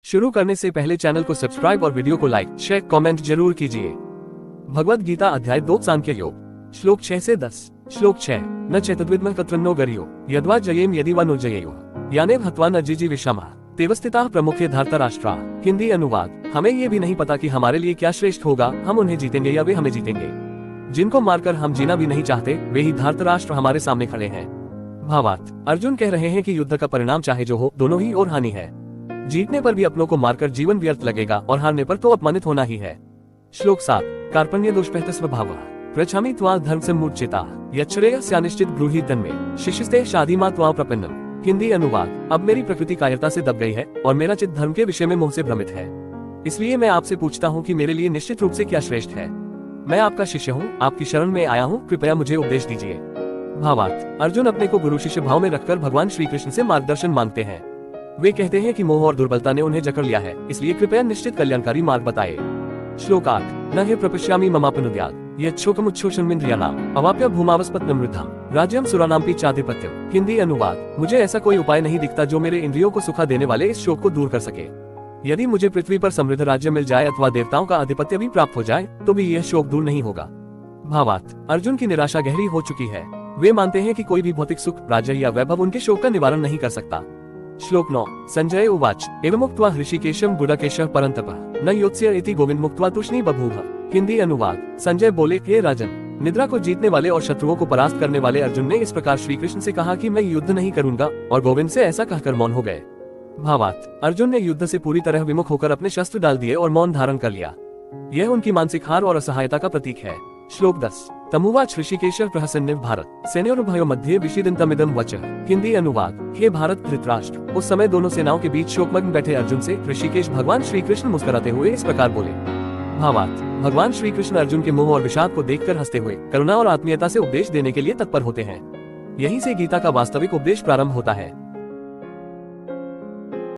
शुरू करने से पहले चैनल को सब्सक्राइब और वीडियो को लाइक शेयर कमेंट जरूर कीजिए। भगवद गीता अध्याय 2 सांख्य योग श्लोक 6 से 10। श्लोक 6 न चेतद्विद्म तत्रन्नो गरियो यद्वा जयेम यदि वा नो जयेयो याने भत्वा न जिजी विषमा तेवस्तिता प्रमुखे धार्तराष्ट्रा। हिंदी अनुवाद। हमें ये भी नहीं पता कि हमारे लिए क्या श्रेष्ठ होगा, हम उन्हें जीतेंगे या वे हमें जीतेंगे। जिनको मारकर हम जीना भी नहीं चाहते वे ही धार्तराष्ट्र हमारे सामने खड़े हैं। भावार्थ। अर्जुन कह रहे हैं कि युद्ध का परिणाम चाहे जो हो दोनों ही और हानि है। जीतने पर भी अपनों को मारकर जीवन व्यर्थ लगेगा और हारने पर तो अपमानित होना ही है। श्लोक 7 कार्पण्य दोषपहत स्वभाव प्रछामि त्वा धर्म सम्मुचिता यच्छ्रेयस्यानिश्चित ब्रूहि तन्मे शिष्यस्ते शादीमा त्वा प्रपन्नम। हिंदी अनुवाद। अब मेरी प्रकृति कायरता से दब गई है और मेरा चित्त धर्म के विषय में मोह से भ्रमित है। इसलिए मैं आपसे पूछता हूँ कि मेरे लिए निश्चित रूप से क्या श्रेष्ठ है। मैं आपका शिष्य हूँ, आपकी शरण में आया हूँ, कृपया मुझे उपदेश दीजिए। भावार्थ। अर्जुन अपने को गुरु शिष्य भाव में रखकर भगवान श्री कृष्ण से मार्गदर्शन मांगते हैं। वे कहते हैं कि मोह और दुर्बलता ने उन्हें जकड़ लिया है, इसलिए कृपया निश्चित कल्याणकारी मार्ग बताए। श्लोक 8 न हे प्रपश्यामि ममापनुद्यात् यच्छोकमुच्छोषणमिन्द्रियाणाम् अवाप्य भूमावस्पत्नमृद्धम् राज्यम सुराणामपि चाधिपत्यम्। हिंदी अनुवाद। मुझे ऐसा कोई उपाय नहीं दिखता जो मेरे इंद्रियों को सुखा देने वाले इस शोक को दूर कर सके। यदि मुझे पृथ्वी पर समृद्ध राज्य मिल जाए अथवा देवताओं का आधिपत्य भी प्राप्त हो जाए तो भी यह शोक दूर नहीं होगा। भावार्थ। अर्जुन की निराशा गहरी हो चुकी है। वे मानते हैं कि कोई भी भौतिक सुख, राज्य या वैभव उनके शोक का निवारण नहीं कर सकता। श्लोक 9 संजय उवाच एवमुक्त्वा हृषिकेशं गुडाकेशः परन्तपः न योत्स्य इति गोविंद मुक्त्वा तुष्णी बभूव। हिंदी अनुवाद। संजय बोले, हे राजन, निद्रा को जीतने वाले और शत्रुओं को परास्त करने वाले अर्जुन ने इस प्रकार श्री कृष्ण से कहा कि मैं युद्ध नहीं करूंगा, और गोविंद से ऐसा कहकर मौन हो गए। भावार्थ। अर्जुन ने युद्ध से पूरी तरह विमुख होकर अपने शस्त्र डाल दिए और मौन धारण कर लिया। यह उनकी मानसिक हार और असहायता का प्रतीक है। श्लोक 10 तमुवाच ऋषिकेश प्रहसन्निव भारत सेनयोरुभयो मध्ये विषीदन्तमिदं वचः। हिंदी अनुवाद। हे भारत धृतराष्ट्र, उस समय दोनों सेनाओं के बीच शोकमग्न बैठे अर्जुन से ऋषिकेश भगवान श्री कृष्ण मुस्कुराते हुए इस प्रकार बोले। भावार्थ। भगवान श्री कृष्ण अर्जुन के मोह और विषाद को देखकर हंसते हुए करुणा और आत्मीयता से उपदेश देने के लिए तत्पर होते हैं। यहीं से गीता का वास्तविक उपदेश प्रारंभ होता है।